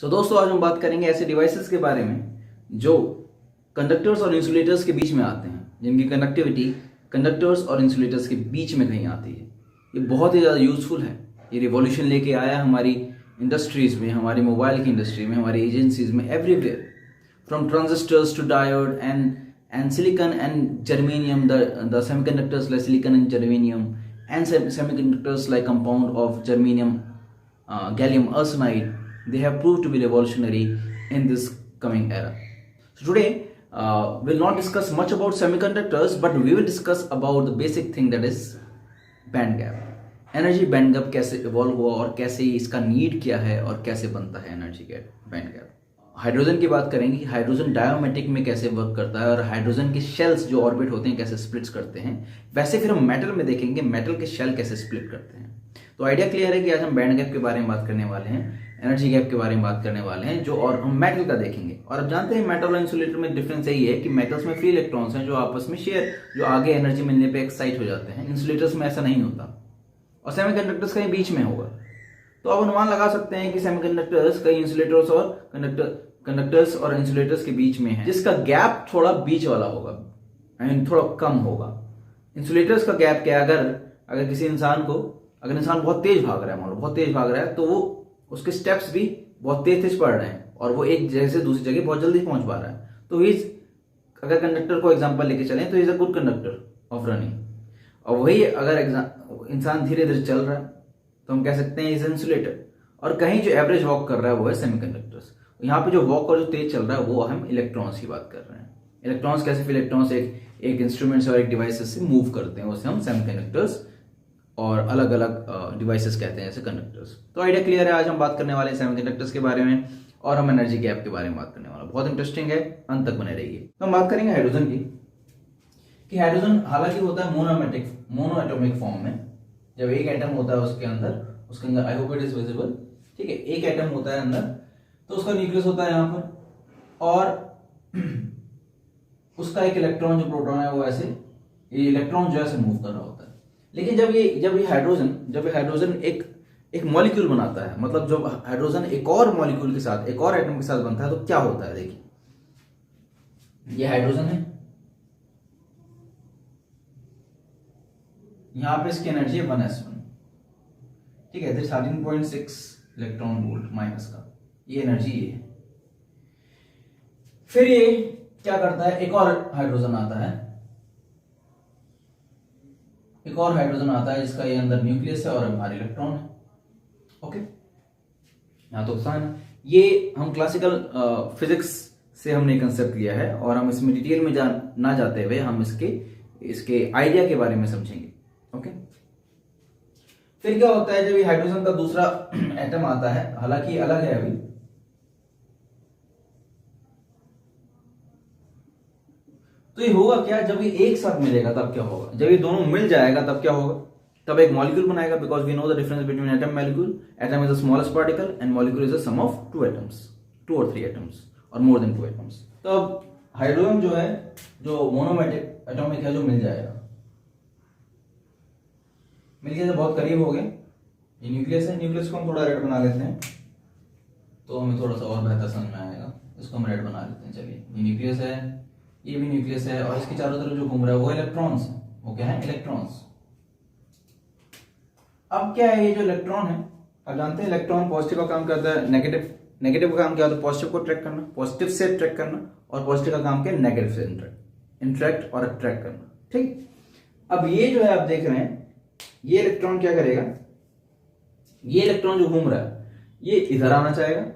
दोस्तों आज हम बात करेंगे ऐसे डिवाइसेस के बारे में जो कंडक्टर्स और इंसुलेटर्स के बीच में आते हैं, जिनकी कनेक्टिविटी कंडक्टर्स और इंसुलेटर्स के बीच में कहीं आती है। ये बहुत ही ज़्यादा यूजफुल है। ये रिवॉल्यूशन लेके आया हमारी इंडस्ट्रीज़ में, हमारी मोबाइल की इंडस्ट्री में, हमारी एजेंसीज में, everywhere, from transistors to diode and silicon and germanium, the semiconductors like silicon and germanium, and semiconductors like compound of germanium, gallium arsenide, they have proved to be revolutionary in this coming era. So today we'll not discuss much about semiconductors, but we will discuss about the basic thing, that is band gap. Energy band gap कैसे evolve हुआ और कैसे इसका need क्या है और कैसे बनता है energy gap, band gap. Hydrogen की बात करेंगे, हाइड्रोजन डायोमेटिक में कैसे वर्क करता है और हाइड्रोजन के शेल्स जो ऑर्बिट होते हैं कैसे स्प्लिट्स करते हैं। वैसे फिर हम मेटल में देखेंगे मेटल के शेल कैसे स्प्लिट करते हैं। तो आइडिया क्लियर है कि आज हम बैंड गैप के बारे में बात करने वाले हैं, एनर्जी गैप के बारे में बात करने वाले हैं, जो और हम मेटल का देखेंगे। और अब जानते हैं मेटल और इंसुलेटर में डिफरेंस यही है कि मेटल्स में फ्री इलेक्ट्रॉन्स हैं जो आपस में शेयर, जो आगे एनर्जी मिलने पर एक्साइट हो जाते हैं। इंसुलेटर्स में ऐसा नहीं होता और सेमीकंडक्टर्स कहीं बीच में होगा। तो अब अनुमान लगा सकते हैं कि सेमीकंडक्टर्स कहीं इंसुलेटर्स और कंडक्टर्स और इंसुलेटर्स के बीच में है, जिसका गैप थोड़ा बीच वाला होगा, थोड़ा कम होगा। इंसुलेटर्स का गैप क्या है, अगर किसी इंसान को, अगर इंसान बहुत तेज भाग रहा है, मान लो बहुत तेज भाग रहा है, तो वो उसके स्टेप्स भी बहुत तेज पड़ रहे हैं और वो एक जगह से दूसरी जगह बहुत जल्दी पहुंच पा रहा है। तो अगर कंडक्टर को एग्जाम्पल लेके चलें तो is a good conductor of running. और वही अगर इंसान धीरे धीरे चल रहा है तो हम कह सकते हैं इज इंसुलेटर। और कहीं जो एवरेज वॉक कर रहा है वो है सेमीकंडक्टर्स। यहाँ पे जो वॉक और जो तेज चल रहा है वो हम इलेक्ट्रॉन्स की बात कर रहे हैं। इलेक्ट्रॉन्स कैसे, फिर इलेक्ट्रॉन्स एक इंस्ट्रूमेंट्स और एक डिवाइसेस से मूव करते हैं, उसे हम सेमीकंडक्टर्स और अलग अलग डिवाइसेस कहते हैं, जैसे कंडक्टर्स। तो आइडिया क्लियर है। आज हम बात करने वाले हैं सेमीकंडक्टर्स के बारे में और हम एनर्जी गैप के बारे में बात करने वाले हैं। बहुत इंटरेस्टिंग है, अंत तक बने रहिए। तो हम बात करेंगे हाइड्रोजन की, कि हाइड्रोजन हालांकि होता है मोनोएटॉमिक फॉर्म में। जब एक एटम होता है उसके अंदर I hope it is visible, ठीक है, एक एटम होता है अंदर, तो उसका न्यूक्लियस होता है यहाँ पर और उसका एक इलेक्ट्रॉन जो प्रोटॉन है वो ऐसे, ये इलेक्ट्रॉन जो है मूव कर रहा होता है। लेकिन जब ये हाइड्रोजन एक मॉलिक्यूल बनाता है, मतलब जब हाइड्रोजन एक और मॉलिक्यूल के साथ, एक और एटम के साथ बनता है, तो क्या होता है, देखिए ये हाइड्रोजन है, यहां पे इसकी एनर्जी है 1s1, ठीक है, 13.6 इलेक्ट्रॉन वोल्ट माइनस का, ये एनर्जी ये है। फिर ये क्या करता है, एक और हाइड्रोजन आता है जिसका ये अंदर न्यूक्लियस है और बाहर इलेक्ट्रॉन है। ओके, यहां तो आसान है। ये हम क्लासिकल फिजिक्स से हमने कंसेप्ट लिया है और हम इसमें डिटेल में ना जाते हुए हम इसके आइडिया के बारे में समझेंगे। ओके, फिर क्या होता है जब ये हाइड्रोजन का दूसरा एटम आता है, हालांकि अलग है अभी, तो ये होगा क्या, जब ये एक साथ मिलेगा तब क्या होगा, जब ये दोनों मिल जाएगा तब क्या होगा, तब एक मॉलिक्यूल बनाएगा। Because we know the difference between atom molecule. Atom is the smallest particle and molecule is the sum of two or three atoms or more then two atoms. तो अब हाइड्रोजन जो है, जो मोनोमेटिक एटॉमिक है, जो मिल जाएगा, मिलके बहुत करीब हो गए। ये न्यूक्लियस है, न्यूक्लियस को हम थोड़ा रेड बना लेते हैं तो हमें थोड़ा सा और बेहतर समझ में आएगा। इसको हम रेड बना लेते हैं। चलिए, ये न्यूक्लियस है, ये भी न्यूक्लियस है और इसके चारों तरफ जो घूम रहा है वो इलेक्ट्रॉन्स है। वो क्या है, इलेक्ट्रॉन्स। अब क्या है, ये जो इलेक्ट्रॉन है, अब जानते हैं इलेक्ट्रॉन पॉजिटिव का काम करता है, नेगेटिव का काम क्या होता है, पॉजिटिव को ट्रैक करना, पॉजिटिव से ट्रैक करना, और पॉजिटिव का काम क्या है, नेगेटिव से इंट्रैक्ट और अट्रैक्ट करना। ठीक, अब ये जो है आप देख रहे हैं, ये इलेक्ट्रॉन क्या करेगा, ये इलेक्ट्रॉन जो घूम रहा है ये इधर आना चाहेगा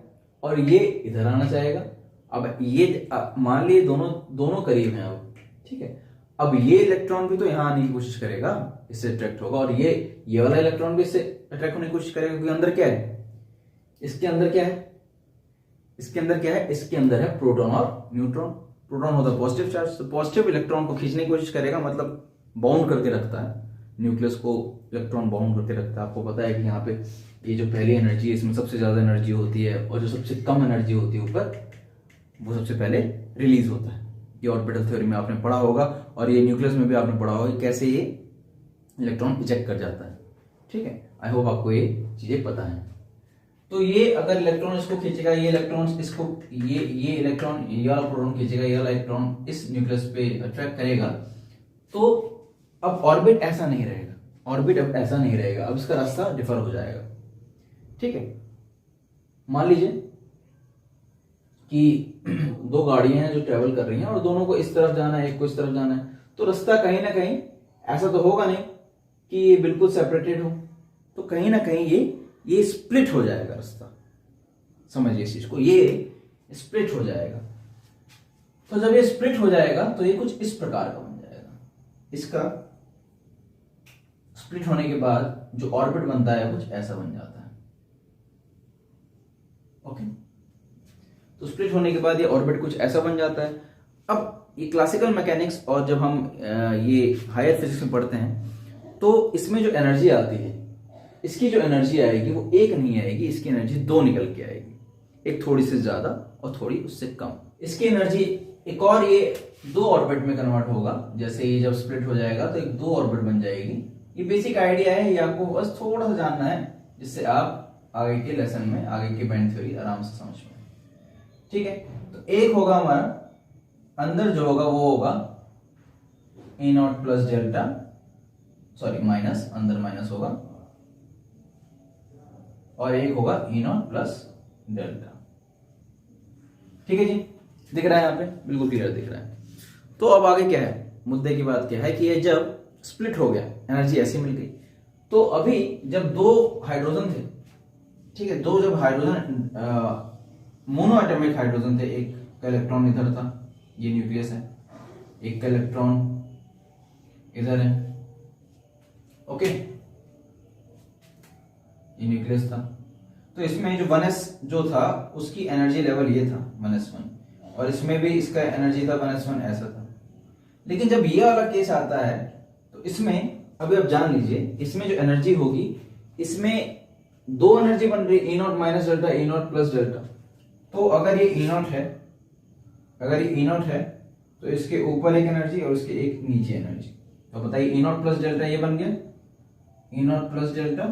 और ये इधर आना चाहेगा। अब ये मान लिए दोनों करीब हैं अब, ठीक है। अब ये इलेक्ट्रॉन भी तो यहां आने की कोशिश करेगा, इससे अट्रैक्ट होगा, और ये वाला इलेक्ट्रॉन भी इससे अट्रैक्ट होने की कोशिश करेगा, क्योंकि अंदर क्या है, इसके अंदर है प्रोटॉन और न्यूट्रॉन। प्रोटॉन होता है पॉजिटिव चार्ज, तो पॉजिटिव इलेक्ट्रॉन को खींचने की कोशिश करेगा, मतलब बाउंड करके रखता है न्यूक्लियस को, इलेक्ट्रॉन बाउंड करके रखता है। आपको पता है कि यहाँ पे ये जो पहली एनर्जी है, इसमें सबसे ज्यादा एनर्जी होती है और जो सबसे कम एनर्जी होती है ऊपर, वो सबसे पहले रिलीज होता है। ये ऑर्बिटल थ्योरी में आपने पढ़ा होगा और ये न्यूक्लियस में भी आपने पढ़ा होगा कैसे ये इलेक्ट्रॉन इजेक्ट कर जाता है। ठीक है, आई होप आपको ये चीजें पता है। तो ये अगर इलेक्ट्रॉन इसको खींचेगा, ये इलेक्ट्रॉन इसको, ये इलेक्ट्रॉन ये वाला प्रोटॉन खींचेगा, ये वाला इलेक्ट्रॉन इस न्यूक्लियस पे अट्रैक्ट करेगा, तो अब ऑर्बिट ऐसा नहीं रहेगा, ऑर्बिट अब ऐसा नहीं रहेगा, अब इसका रास्ता डिफर हो जाएगा। ठीक है, मान लीजिए कि दो गाड़ियां हैं जो ट्रेवल कर रही हैं और दोनों को इस तरफ जाना है, एक को इस तरफ जाना है, तो रास्ता कहीं ना कहीं ऐसा तो होगा नहीं कि ये बिल्कुल सेपरेटेड हो, तो कहीं ना कहीं ये स्प्लिट हो जाएगा रास्ता। समझिए इस चीज को, ये स्प्लिट हो जाएगा। तो जब ये स्प्लिट हो जाएगा तो ये कुछ इस प्रकार का बन जाएगा। इसका स्प्लिट होने के बाद जो ऑर्बिट बनता है कुछ ऐसा बन जाता है। ओके, तो स्प्लिट होने के बाद ये ऑर्बिट कुछ ऐसा बन जाता है। अब ये क्लासिकल मैकेनिक्स और जब हम ये हायर फिजिक्स में पढ़ते हैं तो इसमें जो एनर्जी आती है, इसकी जो एनर्जी आएगी वो एक नहीं आएगी, इसकी एनर्जी दो निकल के आएगी, एक थोड़ी सी ज्यादा और थोड़ी उससे कम। इसकी एनर्जी एक और ये दो ऑर्बिट में कन्वर्ट होगा। जैसे ये जब स्प्लिट हो जाएगा तो एक दो ऑर्बिट बन जाएगी। ये बेसिक आइडिया है, ये आपको बस थोड़ा सा जानना है जिससे आप आगे के लेसन में, आगे की बैंड थ्योरी आराम से समझ पाए। ठीक है, तो एक होगा हमारा अंदर जो होगा वो होगा E not plus delta, sorry minus, अंदर माइनस होगा, और एक होगा E नॉट प्लस डेल्टा। ठीक है जी, दिख रहा है यहाँ पे, बिल्कुल क्लियर दिख रहा है। तो अब आगे क्या है, मुद्दे की बात क्या है कि ये जब स्प्लिट हो गया, एनर्जी ऐसी मिल गई, तो अभी जब दो हाइड्रोजन थे, ठीक है, दो जब हाइड्रोजन मोनो एटॉमिक हाइड्रोजन थे, एक का इलेक्ट्रॉन इधर था, ये न्यूक्लियस है, एक का इलेक्ट्रॉन इधर है। ओके, ये न्यूक्लियस था, तो इसमें जो 1s जो था उसकी एनर्जी लेवल ये था 1s1, और इसमें भी इसका एनर्जी था 1s1, ऐसा था। लेकिन जब ये वाला केस आता है तो इसमें अभी आप जान लीजिए, इसमें जो एनर्जी होगी, इसमें दो एनर्जी बन रही, E not minus delta, E not plus delta. तो अगर ये E नॉट है, अगर ये E नॉट है तो इसके ऊपर एक एनर्जी और इसके एक नीचे एनर्जी। तो बताइए E नॉट प्लस डेल्टा ये बन गया E नॉट प्लस डेल्टा,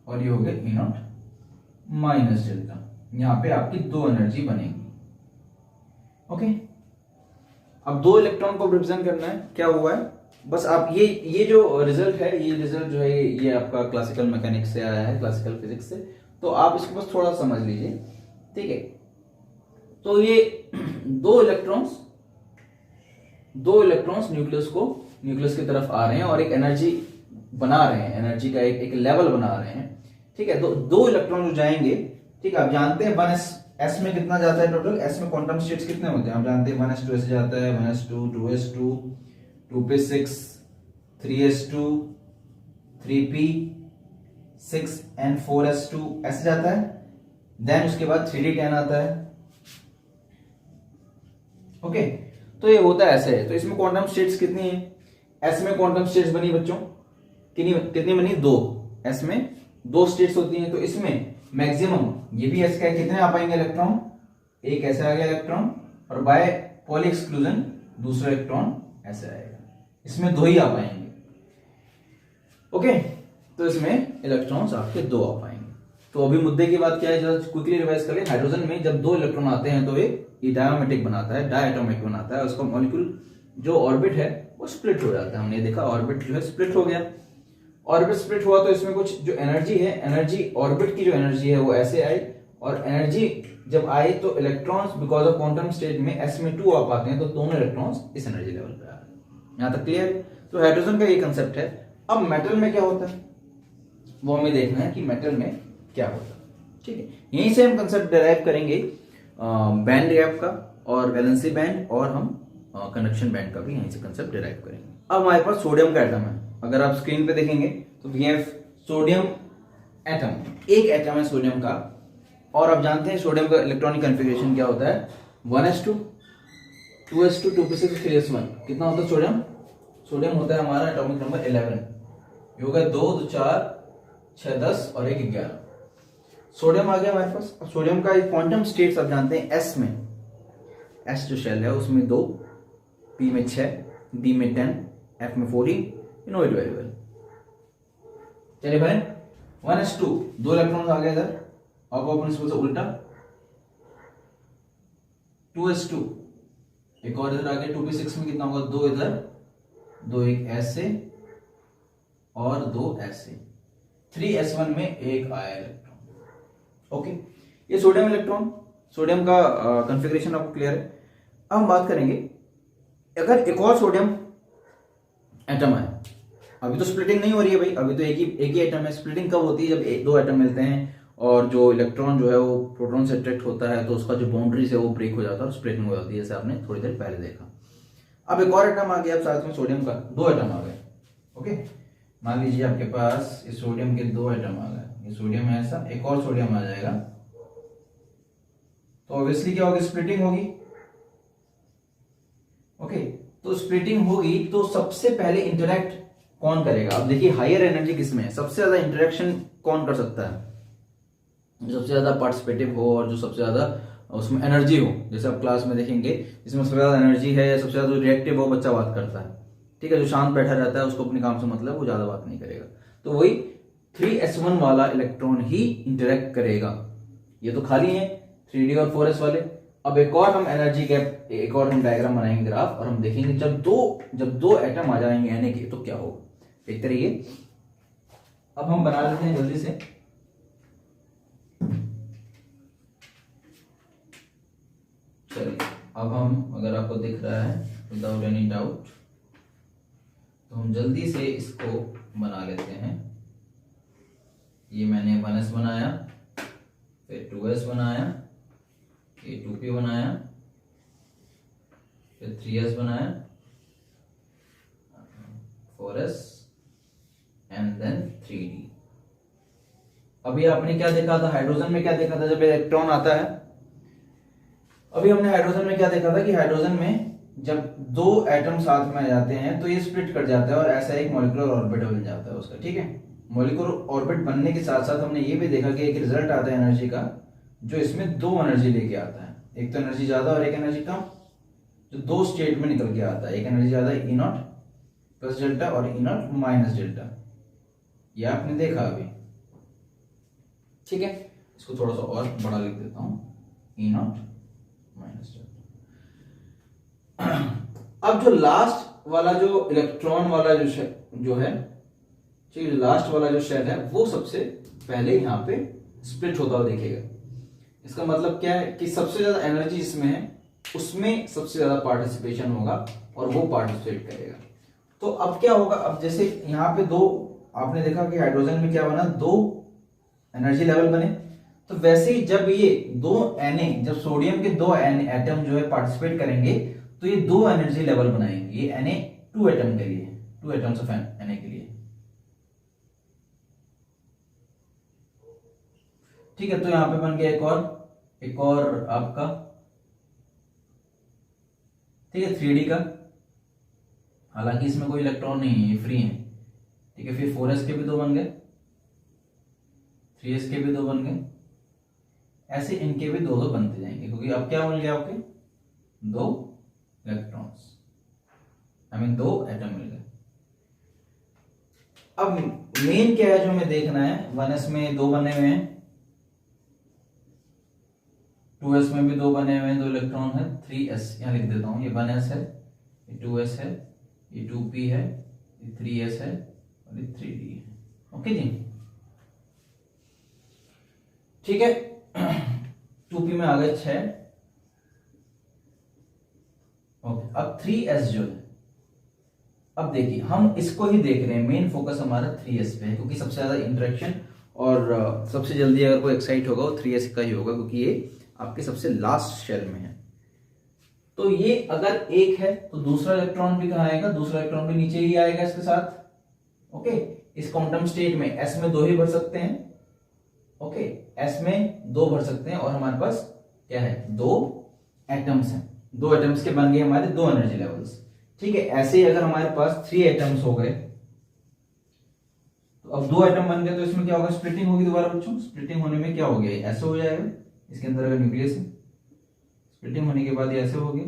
और ये हो गया E नॉट माइनस डेल्टा। यहां पे आपकी दो एनर्जी बनेगी। ओके, अब दो इलेक्ट्रॉन को रिप्रेजेंट करना है, क्या हुआ है, बस आप ये जो रिजल्ट है, ये रिजल्ट जो है ये आपका क्लासिकल मैकेनिक्स से आया है, क्लासिकल फिजिक्स से, तो आप इसको बस थोड़ा समझ लीजिए। ठीक है, तो ये दो इलेक्ट्रॉन्स न्यूक्लियस की तरफ आ रहे हैं और एक एनर्जी बना रहे हैं, एनर्जी का एक लेवल बना रहे हैं। ठीक है, दो इलेक्ट्रॉन जो जाएंगे, ठीक है, आप जानते हैं 1s में कितना जाता है टोटल, s में क्वांटम स्टेट्स कितने होते हैं आप जानते हैं, 1s2 ऐसे जाता है, 1s2, 2s2, 2p6, 3s2, 3p, 6 and 4s2 ऐसे जाता है। देन उसके बाद 3d10 आता है। ओके, तो ये होता है ऐसे है। तो इसमें क्वांटम स्टेट्स कितनी है, s में क्वांटम स्टेट्स बनी बच्चों, कितनी बनी, दो, s में दो स्टेट्स होती हैं। तो इसमें मैक्सिमम ये भी s का है, कितने आ पाएंगे इलेक्ट्रॉन, एक ऐसे आ गया इलेक्ट्रॉन, और बाय पॉली एक्सक्लूजन दूसरा इलेक्ट्रॉन ऐसे आएगा, इसमें दो ही आ पाएंगे। ओके, तो इसमें इलेक्ट्रॉन्स आपके दो आ पाएंगे। तो अभी मुद्दे की बात क्या है, जरा क्विकली रिवाइज करें। हाइड्रोजन में जब दो इलेक्ट्रॉन आते हैं तो ये डायमेटिक बनाता है, डायटोमिक बनाता है, उसका मॉलिक्यूल जो ऑर्बिट है वो स्प्लिट हो जाता है। हमने देखा ऑर्बिट जो है स्प्लिट हो गया, ऑर्बिट स्प्लिट हुआ तो इसमें कुछ जो एनर्जी है, एनर्जी ऑर्बिट की जो एनर्जी है वो ऐसे आई, और एनर्जी जब आई तो electrons because of quantum state में s में 2 आ पाते हैं, तो दोनों इलेक्ट्रॉन्स इस एनर्जी लेवल पे आ रहे हैं। यहां तक क्लियर? तो हाइड्रोजन का ये कंसेप्ट है। अब मेटल में क्या होता है वो हमें देखना है कि मेटल में क्या होता है। ठीक है, यहीं से हम कंसेप्ट डिराइव करेंगे बैंड गैप का और वैलेंसी बैंड, और हम कंडक्शन बैंड का भी यहीं से कंसेप्ट डिराइव करेंगे। अब हमारे पास सोडियम का एटम है, अगर आप स्क्रीन पे देखेंगे तो वी हैव सोडियम एटम, एक एटम है सोडियम का, और आप जानते हैं सोडियम का इलेक्ट्रॉनिक कॉन्फ़िगरेशन क्या होता है, 1s2, 2s2, 2p6, 3s1। कितना होता है सोडियम? सोडियम होता है हमारा एटॉमिक नंबर 11। ये होगा 2, 2, 4, 6, 10 और 1, 11। सोडियम आ गया हमारे पास। अब सोडियम का एक क्वांटम स्टेट्स आप जानते हैं, s में, s जो शेल है उसमें 2, p में 6, d में 10, f में 14, you know it very well. चलिए भाई, 1s2 दो इलेक्ट्रॉन आ गया इधर, अब अपन इसमें से उल्टा 2s2, एक और इधर आ गया 2p6 में कितना होगा, 2 इधर, 2 एक ऐसे और 2 ऐसे, 3s1 में एक आया इलेक्ट्रॉन। ओके, ये सोडियम इलेक्ट्रॉन, सोडियम का कॉन्फ़िगरेशन आपको क्लियर है। अब हम बात करेंगे अगर एक और सोडियम एटम है, अभी तो स्प्लिटिंग नहीं हो रही है भाई, अभी तो एक ही एटम है। स्प्लिटिंग कब होती है, जब दो एटम मिलते हैं और जो इलेक्ट्रॉन जो है वो प्रोटॉन से अट्रैक्ट होता है, तो उसका जो बाउंड्रीज है वो ब्रेक हो जाता है और स्प्लिटिंग हो जाती है, जैसे आपने थोड़ी देर पहले देखा। अब एक और एटम आ गया, अब साथ में सोडियम का 2 एटम आ गए। ओके, मान लीजिए आपके पास इस सोडियम के 2 एटम आ गए, ये सोडियम है ऐसा, एक और सोडियम आ जाएगा, तो ऑब्वियसली क्या होगी, स्प्लिटिंग होगी। ओके, तो स्प्लिटिंग होगी तो सबसे पहले इंटरेक्ट कौन करेगा। अब देखिए हायर एनर्जी किसमें है, सबसे ज्यादा इंटरेक्शन कौन कर सकता है, जो सबसे ज्यादा पार्टिसिपेटिव हो और जो सबसे ज्यादा उसमें एनर्जी हो। जैसे आप क्लास में देखेंगे जिसमें सबसे ज्यादा एनर्जी है या सबसे ज्यादा रिएक्टिव हो, बच्चा बात करता है, ठीक है। जो शांत बैठा रहता है उसको अपने काम से मतलब, वो ज्यादा बात नहीं करेगा। तो वही 3s1 वाला इलेक्ट्रॉन ही इंटरेक्ट करेगा। ये तो खाली है 3d और 4s वाले। अब एक और हम एनर्जी गैप, एक और हम डायग्राम बनाएंगे ग्राफ, और हम देखेंगे जब दो एटम आ जाएंगे Na के तो क्या होगा। देखते रहिए। अब हम बना लेते हैं जल्दी से। चलिए, अब हम, अगर आपको दिख रहा है विदाउट एनी डाउट, तो हम जल्दी से इसको बना लेते हैं। ये मैंने 1s बनाया, फिर 2s बनाया, ये 2p बनाया, फिर 3s बनाया, 4s एंड देन 3d। अभी आपने क्या देखा था, हाइड्रोजन में क्या देखा था जब इलेक्ट्रॉन आता है। अभी हमने हाइड्रोजन में क्या देखा था कि हाइड्रोजन में जब 2 एटम साथ में आ जाते हैं तो ये स्प्लिट कर जाता है और ऐसा एक मॉलिक्यूलर ऑर्बिट बन जाता है उसका, ठीक है। मॉलिक्यूलर ऑर्बिट बनने के साथ साथ हमने ये भी देखा कि एक रिजल्ट आता है एनर्जी का, जो इसमें 2 एनर्जी लेके आता है, एक तो एनर्जी ज्यादा और एक एनर्जी कम, जो 2 स्टेट में निकल के आता है। एक एनर्जी ज्यादा E0 प्लस डेल्टा और E0 माइनस डेल्टा, ये आपने देखा अभी, ठीक है। इसको थोड़ा सा और बड़ा लिख देता हूं, E0 माइनस डेल्टा। अब जो लास्ट वाला जो इलेक्ट्रॉन वाला जो है, ठीक है, लास्ट वाला जो शेल है वो सबसे पहले यहाँ पे स्प्लिट होता हुआ दिखेगा। इसका मतलब क्या है कि सबसे ज्यादा एनर्जी इसमें है, उसमें सबसे ज्यादा पार्टिसिपेशन होगा और वो पार्टिसिपेट करेगा। तो अब क्या होगा, अब जैसे यहाँ पे 2, आपने देखा कि हाइड्रोजन में क्या बना, 2 एनर्जी लेवल बने, तो वैसे ही जब ये 2 Na, जब सोडियम के 2 एटम जो है पार्टिसिपेट करेंगे तो ये 2 एनर्जी लेवल बनाएंगे। ये Na 2 एटम के लिए, 2 एटम्स ऑफ Na के लिए, ठीक है। तो यहां पे बन गया एक और आपका, ठीक है, 3d का। हालांकि इसमें कोई इलेक्ट्रॉन नहीं है, ये फ्री है, ठीक है। फिर 4s के भी 2 बन गए, 3s के भी 2 बन गए, ऐसे इनके भी 2 बनते जाएंगे, क्योंकि अब क्या मिल गया आपके 2 इलेक्ट्रॉन्स, आई मीन 2 एटम मिल गए। अब मेन क्या है जो हमें देखना है, 1s में 2 बने हुए हैं, 2s में भी 2 बने हुए हैं, 2 इलेक्ट्रॉन है, 3s यहां लिख देता हूं, ये 1s है, ये 2s है, ये 2p है, ये 3s है और ये 3d है। ओके जी, ठीक है। 2p में आ गए 6। ओके, अब 3s जो है, अब देखिए हम इसको ही देख रहे हैं, मेन फोकस हमारा 3s पे है, क्योंकि सबसे ज्यादा इंटरेक्शन और सबसे जल्दी अगर कोई एक्साइट होगा वो 3s का ही होगा, क्योंकि ये आपके सबसे लास्ट शेल में है। तो ये अगर एक है तो दूसरा इलेक्ट्रॉन भी कहां आएगा, दूसरा इलेक्ट्रॉन भी नीचे ही आएगा इसके साथ। ओके, इस क्वांटम स्टेट में s में 2 ही भर सकते हैं, ओके, s में 2 भर सकते हैं, और हमारे पास क्या है, 2 एटम्स हैं, 2 एटम्स के बन गए हमारे 2 एनर्जी लेवल्स, ठीक है। ऐसे ही अगर हमारे पास 3 एटम्स हो गए, तो अब 2 एटम बन गए, तो इसमें क्या होगा, स्प्लिटिंग होगी दोबारा बच्चों। स्प्लिटिंग होने में क्या हो गया, ऐसे हो जाएगा, इसके अंदर अगर न्यूक्लियस है, स्प्लिटिंग होने के बाद ये ऐसे हो गया।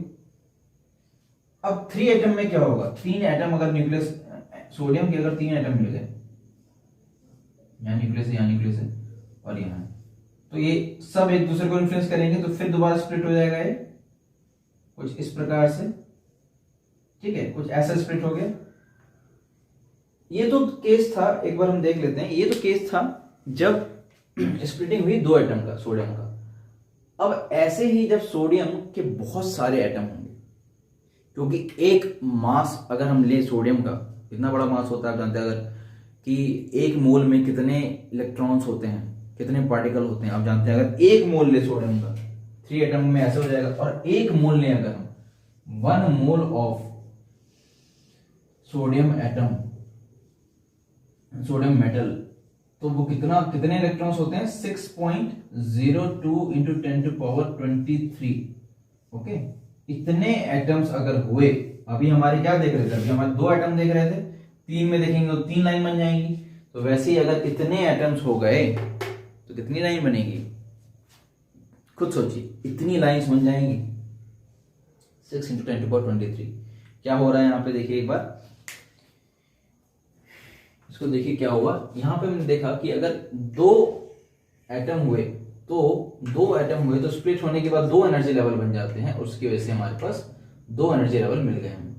अब 3 एटम में क्या होगा, 3 एटम अगर न्यूक्लियस, सोडियम के अगर 3 एटम मिल गए, यहां न्यूक्लियस है, यहां न्यूक्लियस है और यहां, तो ये सब एक दूसरे को इन्फ्लुएंस करेंगे, तो फिर दोबारा स्प्लिट हो जाएगा ये कुछ इस प्रकार से, ठीक है, कुछ ऐसा स्प्लिट हो गया। ये तो केस था, एक बार हम देख लेते हैं, ये तो केस था जब स्प्लिटिंग हुई दो एटम का, सोडियम का। अब ऐसे ही जब सोडियम के बहुत सारे एटम होंगे, क्योंकि एक मास अगर हम ले सोडियम का, कितना बड़ा मास होता है आप जानते हैं, अगर कि एक मोल में कितने इलेक्ट्रॉन्स होते हैं, कितने पार्टिकल होते हैं आप जानते हैं। अगर एक मोल ले सोडियम का, 3 एटम में ऐसे हो जाएगा। और एक मोल ले अगर हम 1 mole of sodium atom, sodium metal, तो वो कितने इलेक्ट्रॉन्स होते हैं, 6.02 इंटू 10⁻23। ओके, इतने एटम्स अगर हुए, अभी हमारे क्या देख रहे थे, अभी हमारे 2 एटम देख रहे थे, 3 में देखेंगे तो 3 लाइन बन जाएंगी। तो वैसे ही अगर इतने एटम्स हो गए तो कितनी लाइन बनेगी, खुद सोचिए, इतनी लाइंस बन जाएंगी, 6 इंटू 10⁻23। क्या हो रहा है यहाँ पे देखिए एक बार, इसको देखिए क्या हुआ। यहां पे हमने देखा कि अगर 2 एटम हुए तो स्प्लिट होने के बाद 2 एनर्जी लेवल बन जाते हैं, और उसकी वजह से हमारे पास 2 एनर्जी लेवल मिल गए हमें।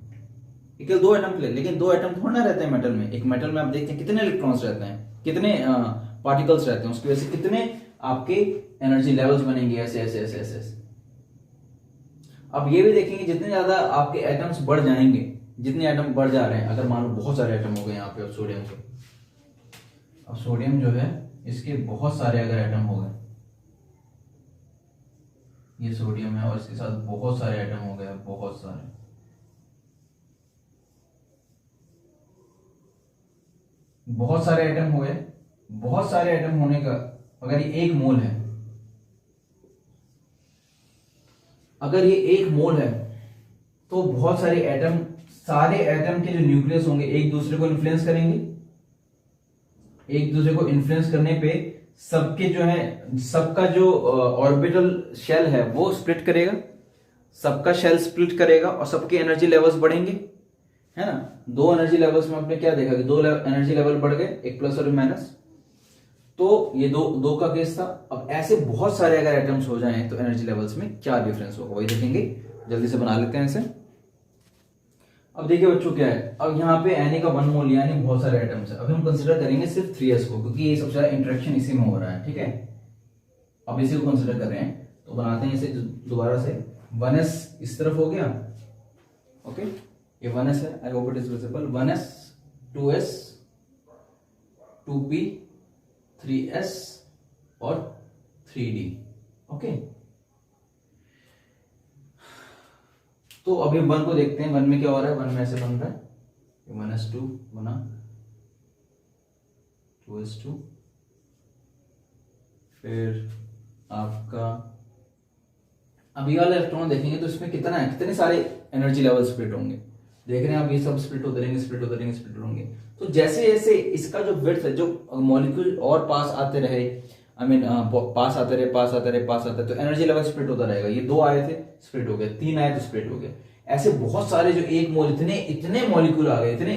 केवल 2 एटम के लिए, लेकिन 2 एटम थोड़ा ना रहते हैं मेटल में। एक मेटल में आप देखते हैं कितने इलेक्ट्रॉन्स रहते हैं, कितने पार्टिकल्स रहते हैं, उसकी वजह से कितने आपके एनर्जी लेवल्स बनेंगे, ऐसे ऐसे ऐसे ऐसे ऐसे। अब ये भी देखेंगे जितने ज्यादा आपके एटम्स बढ़ जाएंगे, जितने एटम बढ़ जा रहे हैं, अगर मान लो बहुत सारे एटम हो गए यहाँ पे, अब सोडियम के, अब सोडियम जो है इसके बहुत सारे अगर एटम हो गए, ये सोडियम है और इसके साथ बहुत सारे एटम हो गए, बहुत सारे, बहुत सारे एटम हुए, बहुत सारे एटम होने का, अगर ये 1 मोल है, अगर ये 1 मोल है तो बहुत सारे एटम, सारे एटम के जो न्यूक्लियस होंगे एक दूसरे को इन्फ्लुएंस करेंगे। एक दूसरे को इन्फ्लुएंस करने पे सबके जो है, सबका जो ऑर्बिटल शेल है वो स्प्लिट करेगा, सबका शेल स्प्लिट करेगा और सबके एनर्जी लेवल्स बढ़ेंगे, है ना। 2 एनर्जी लेवल्स में आपने क्या देखा कि 2 एनर्जी लेवल बढ़ गए, एक प्लस और माइनस। तो ये दो का केस था। अब ऐसे बहुत सारे अगर एटम्स हो जाएं तो एनर्जी लेवल्स में क्या डिफरेंस होगा, वही देखेंगे। जल्दी से बना लेते हैं इसे। अब देखिए बच्चों क्या है, अब यहाँ पे Na का 1 मोल यानी बहुत सारे एटम्स है। अभी हम कंसीडर करेंगे सिर्फ 3s को, क्योंकि ये सबसे ज्यादा इंटरेक्शन इसी में हो रहा है, ठीक है। अब इसी को कंसीडर कर रहे हैं, तो बनाते हैं इसे दोबारा से। 1s इस तरफ हो गया, ओके, ये 1s है, I hope it is visible. 1s, 2s, 2p, 3s और 3d, ओके। तो अभी 1 को देखते हैं, 1 में क्या हो रहा है, 1 में ऐसे बन रहा है, 1s2 बना, 2s2, फिर आपका अब ये वाला इलेक्ट्रॉन देखेंगे तो इसमें कितना है, कितने सारे एनर्जी लेवल स्प्लिट होंगे, देख रहे हैं आप, ये सब स्प्लिट होते रहेंगे, स्प्लिट होते रहेंगे, स्प्लिट होंगे। तो जैसे जैसे इसका जो विड्थ है, जो मॉलिक्यूल और पास आते रहे, पास आते रहे, तो एनर्जी लेवल स्प्लिट होता रहेगा। ये 2 आए थे, स्प्लिट हो गए, 3 आए तो स्प्लिट हो गए। ऐसे बहुत सारे जो 1 मोल, इतने मॉलिक्यूल आ गए, इतने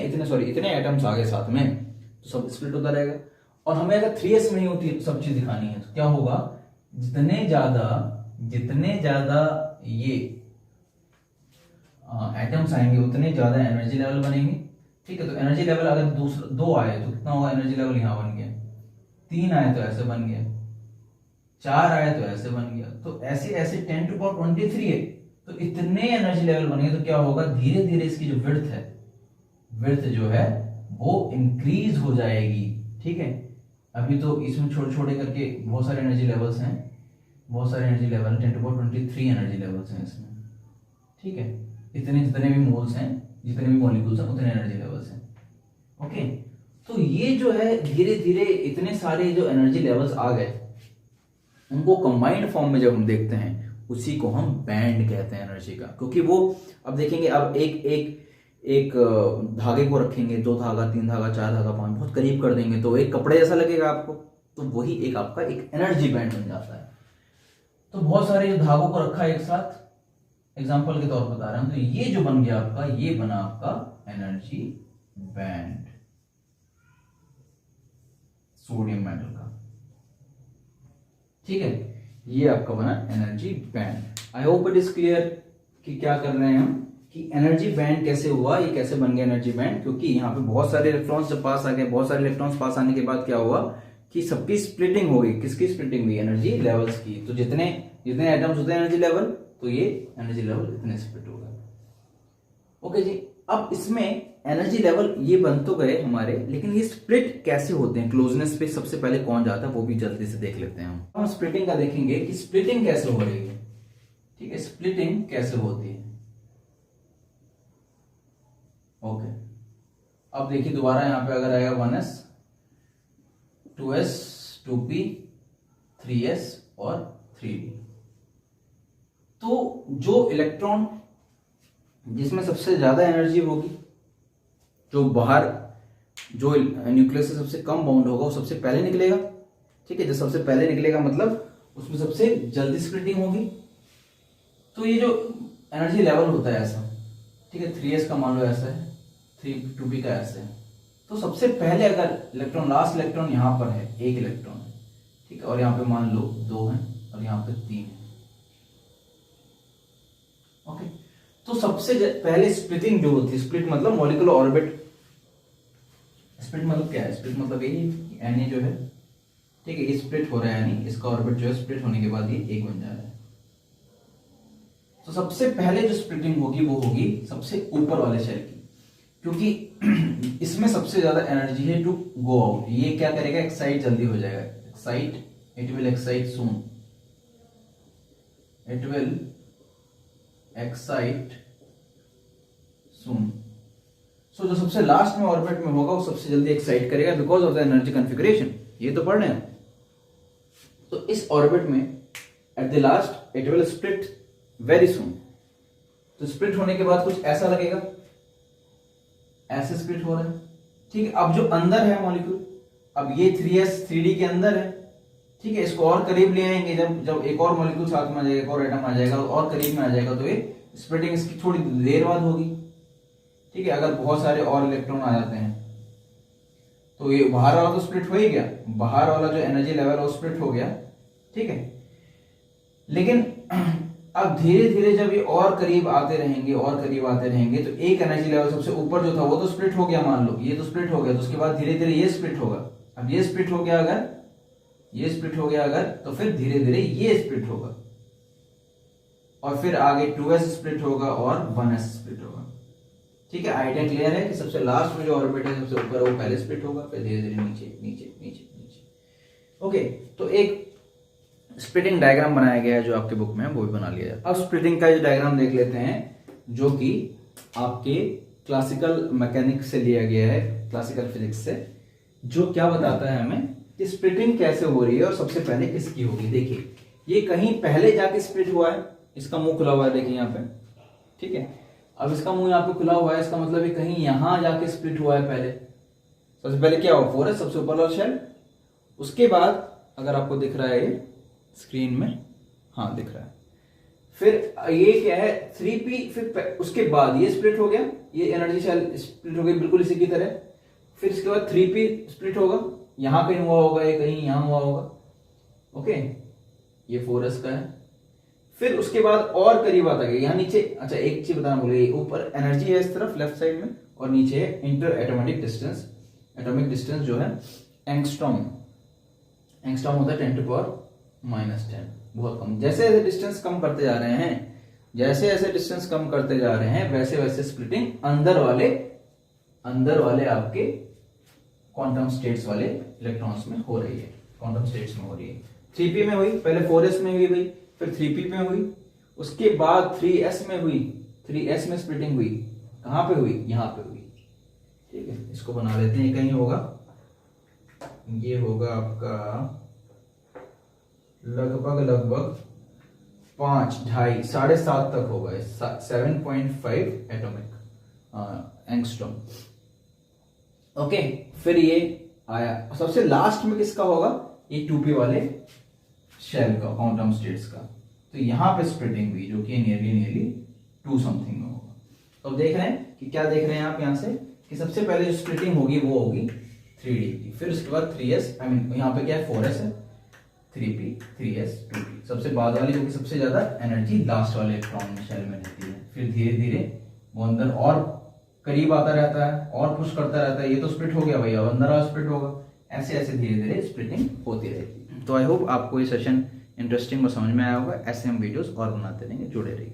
एटम्स आ गए साथ में, तो सब स्प्लिट होता रहेगा। और हमें अगर 3s में ही होती सब चीज दिखानी है तो क्या होगा, जितने ज्यादा ये एटम्स आएंगे उतने ज्यादा एनर्जी लेवल बनेंगे, ठीक है। तो एनर्जी लेवल अगर 2 आए तो कितना होगा, एनर्जी लेवल यहां बन गया, 3 आए तो ऐसे बन गया, 4 आए तो ऐसे बन गया, तो ऐसे ऐसे 10⁻23 है, तो इतने एनर्जी लेवल बनेंगे। तो क्या होगा, धीरे धीरे इसकी जो विड्थ जो है वो इंक्रीज हो जाएगी, ठीक है। अभी तो इसमें छोटे छोटे करके बहुत सारे एनर्जी लेवल्स हैं, बहुत सारे एनर्जी लेवल, 10⁻23 एनर्जी लेवल्स हैं इसमें, ठीक है। इतने जितने भी मोल्स हैं, जितने भी मॉलिक्यूल्स हैं, उतने एनर्जी लेवल्स हैं, ओके। तो ये जो है धीरे धीरे इतने सारे जो एनर्जी लेवल्स आ गए, उनको कंबाइंड फॉर्म में जब हम देखते हैं, उसी को हम बैंड कहते हैं एनर्जी का। क्योंकि वो अब देखेंगे, अब एक धागे को रखेंगे, 2 धागा, 3 धागा, 4 धागा, 5, बहुत करीब कर देंगे तो एक कपड़े जैसा लगेगा आपको, तो वही एक आपका एक एनर्जी बैंड बन जाता है। तो बहुत सारे जो धागों को रखा है एक साथ, एग्जांपल के तौर पर बता रहा हूं, तो ये जो बन गया आपका, ये बना आपका एनर्जी बैंड सोडियम मेटल का, ठीक है, ये आपका बना energy band. I hope it is clear कि क्या कर रहे हैं हम, कि एनर्जी बैंड कैसे हुआ, ये कैसे बन गया एनर्जी बैंड। क्योंकि यहाँ पे बहुत सारे इलेक्ट्रॉन्स जब पास आ गए, बहुत सारे इलेक्ट्रॉन्स पास आने के बाद क्या हुआ कि सबकी स्प्लिटिंग हो गई। किसकी स्प्लिटिंग हुई? एनर्जी लेवल्स की। तो जितने जितने एटम्स होते हैं एनर्जी लेवल, तो ये एनर्जी लेवल इतने स्प्लिट हो गए। ओके जी, अब इसमें एनर्जी लेवल ये बन तो गए हमारे, लेकिन ये स्प्लिट कैसे होते हैं, क्लोजनेस पे सबसे पहले कौन जाता है वो भी जल्दी से देख लेते हैं हम स्प्लिटिंग का देखेंगे कि स्प्लिटिंग कैसे हो रही है। ठीक है, स्प्लिटिंग कैसे होती है। ओके, अब देखिए दोबारा यहां पे अगर आएगा 1s 2s 2p 3s और 3d, तो जो इलेक्ट्रॉन जिसमें सबसे ज्यादा एनर्जी होगी, जो बाहर जो न्यूक्लियस से सबसे कम बाउंड होगा वो सबसे पहले निकलेगा। ठीक है, जो सबसे पहले निकलेगा मतलब उसमें सबसे जल्दी स्प्लिटिंग होगी। तो ये जो एनर्जी लेवल होता है ऐसा, ठीक है, 3s का मान लो ऐसा है, 2p का ऐसा है, तो सबसे पहले अगर इलेक्ट्रॉन, लास्ट इलेक्ट्रॉन यहां पर है, एक इलेक्ट्रॉन है, ठीक है, और यहां पे मान लो 2 है और यहां पे 3 है। ओके, तो सबसे पहले स्प्लिटिंग जो होती है, स्प्लिट मतलब मॉलिक्यूलर ऑर्बिट। स्प्लिट मतलब क्या है? स्प्लिट मतलब ये एन जो है, ठीक है, ये स्प्लिट हो रहा है, यानी इसका ऑर्बिट जो है स्प्लिट होने के बाद ये एक बन जा रहा है। तो सबसे पहले जो स्प्लिटिंग होगी वो होगी सबसे ऊपर वाले शेल की, क्योंकि इसमें सबसे ज्यादा एनर्जी है टू गो आउट। ये क्या करेगा? एक्साइट जल्दी हो जाएगा। Excite, it will excite soon, it will excite soon. So जो सबसे लास्ट में ऑर्बिट में होगा वो सबसे जल्दी एक्साइट करेगा because of the energy configuration. ये तो पढ़ रहे हैं। तो इस ऑर्बिट में at the last it will split very soon. तो स्प्लिट होने के बाद कुछ ऐसा लगेगा, ऐसे स्प्लिट हो रहा है। ठीक है, अब जो अंदर है मॉलिक्यूल, अब ये 3s 3d के अंदर है, ठीक है, इसको और करीब ले आएंगे। जब एक और मॉलिक्यूल साथ में आ जाएगा, एक और एटम आ जाएगा और करीब में आ जाएगा, तो ये स्प्लिटिंग इसकी थोड़ी देर बाद होगी। ठीक है, अगर बहुत सारे और इलेक्ट्रॉन आ जाते हैं तो ये बाहर वाला तो स्प्लिट हो ही गया, बाहर वाला जो एनर्जी लेवल वो स्प्लिट हो गया। ठीक है, लेकिन अब धीरे धीरे जब ये और करीब आते रहेंगे और करीब आते रहेंगे, तो एक एनर्जी लेवल सबसे ऊपर जो था वो तो स्प्लिट हो गया, मान लो ये तो स्प्लिट हो गया, तो उसके बाद धीरे धीरे ये स्प्लिट होगा। अब ये स्प्लिट हो गया, अगर ये स्प्लिट हो गया अगर, तो फिर धीरे धीरे ये स्प्लिट होगा और फिर आगे 2s स्प्लिट होगा और 1s स्प्लिट होगा। ठीक है, आइडिया क्लियर है कि सबसे लास्ट में जो ऑर्बिट है सबसे ऊपर वो पहले स्प्लिट होगा, फिर धीरे धीरे नीचे नीचे नीचे नीचे। ओके, तो एक स्प्लिटिंग डायग्राम बनाया गया है जो आपके बुक में है, वो भी बना लिया है। अब स्प्लिटिंग का जो डायग्राम देख लेते हैं, जो कि आपके क्लासिकल मैकेनिक्स से लिया गया है, क्लासिकल फिजिक्स से, जो क्या बताता है हमें कि स्प्लिटिंग कैसे हो रही है और सबसे पहले किसकी होगी। देखिए, ये कहीं पहले जाके स्प्लिट हुआ है, इसका मुंह खुला हुआ है, देखिए यहाँ पे। ठीक है, अब इसका मुंह यहाँ पे खुला हुआ है, इसका मतलब ये कहीं यहां जाके स्प्लिट हुआ है पहले। सबसे पहले क्या हुआ? 4s, सबसे ऊपर वाला शेल। उसके बाद अगर आपको दिख रहा है ये स्क्रीन में, हाँ दिख रहा है, फिर ये क्या है 3p, फिर उसके बाद ये स्प्लिट हो गया, ये एनर्जी शेल स्प्लिट हो गई बिल्कुल इसी की तरह। फिर इसके बाद 3p स्प्लिट होगा, यहां कहीं हुआ होगा, ये कहीं यहां हुआ होगा। ओके, ये 4s का है। फिर उसके बाद और करीब आता गया, यहाँ नीचे। अच्छा, एक चीज बताना भूल, ऊपर एनर्जी है इस तरफ लेफ्ट साइड में, और नीचे है inter atomic distance. Atomic distance जो है एंगस्ट्रॉम, एंगस्ट्रॉम होता है 10⁻⁻10, बहुत कम। जैसे जैसे डिस्टेंस कम करते जा रहे हैं, जैसे जैसे डिस्टेंस कम करते जा रहे हैं, वैसे वैसे स्प्लिटिंग अंदर वाले आपके क्वांटम स्टेट्स वाले इलेक्ट्रॉन्स में हो रही है, क्वांटम स्टेट्स में हो रही है। 3p में हुई, पहले 4s में हुई, फिर 3p में हुई, उसके बाद 3s में हुई, 3s में स्प्लिटिंग हुई। कहां पे हुई? यहां पे हुई। ठीक है, इसको बना लेते हैं, कहीं होगा, ये होगा आपका लगभग 5, 2.5, 7.5 तक होगा, 7.5 एटॉमिक एंगस्ट्रॉम। ओके, फिर ये आया, सबसे लास्ट में किसका होगा? ये 2p वाले शेल का, क्वांटम स्टेट्स का। तो यहां पे स्प्लिटिंग हुई, जो कि नियरली 2 समथिंग में होगा। तो अब देख रहे हैं कि क्या देख रहे हैं आप यहां से, कि सबसे पहले जो स्प्लिटिंग होगी वो होगी 3d की, फिर उसके बाद 3s, आई मीन यहां पे क्या है 4s है, 3p 3s 2p। सबसे बाद वाली जो कि सबसे ज्यादा एनर्जी लास्ट वाले इलेक्ट्रॉन शेल में रहती है। फिर धीरे धीरे वो अंदर और करीब आता रहता है और पुश करता रहता है। ये तो स्प्लिट हो गया भैया, अब अंदर और स्प्लिट होगा, ऐसे ऐसे धीरे धीरे स्प्लिटिंग होती रहेगी। तो आई होप आपको ये सेशन इंटरेस्टिंग और समझ में आया होगा। ऐसे हम वीडियोस और बनाते रहेंगे, जुड़े रहिए।